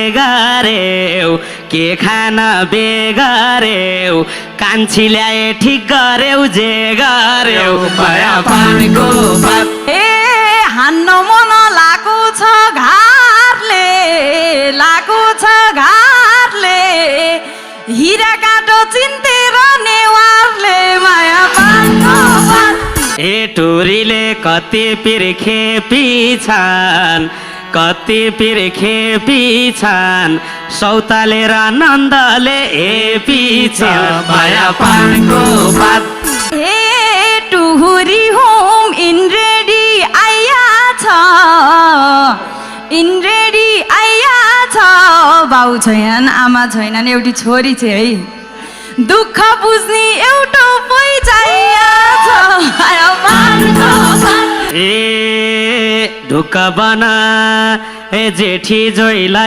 बेगर्यौ के खाना बेगर्यौ कान्छी ल्याए ठिक गर्यौ जे गर्यौ माया पानको बात ए हान्न मन लागु छ घारले लागु छ घारले हिरा काटो चिन्तेर नेवारले माया पानको बात ए टोरीले कति पिर्खे पिछान कति पिर्खे पिछान सौताले र नन्दले ए पिछान माया पानको बात ए टुहुरी होम इन रेडी आइया छ इन रेडी आइया छ बाउ छैनन् आमा छैनन् एउटी छोरी छ है दुःख बुझ्ने एउटा पै चाहिया छ माया पानको बात ए ढुक्क बना ए जेठी जोइला